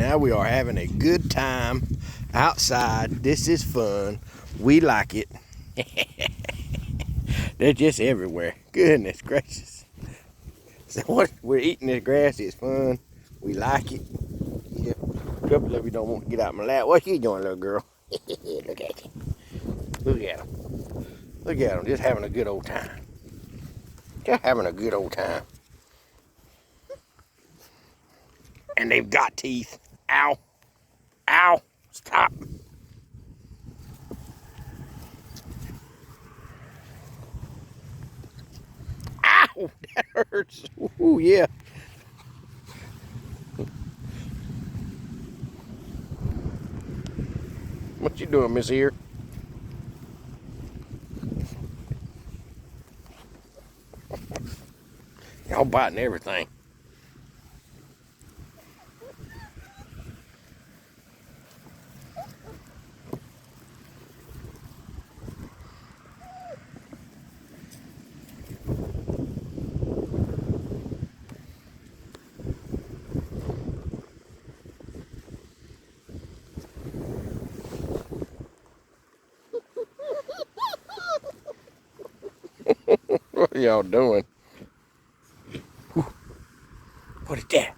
now we are having a good time outside. This is fun. We like it. They're just everywhere. Goodness gracious. So what we're eating this grass is fun. We like it. Yeah. A couple of you don't want to get out my lap. What you doing, little girl? Look at you. Look at them. Look at them. Just having a good old time. Just having a good old time. And they've got teeth. Ow. Ow. Stop. Ow. That hurts. Ooh, yeah. What you doing, Miss Ear? Y'all biting everything. What are y'all doing? What is that?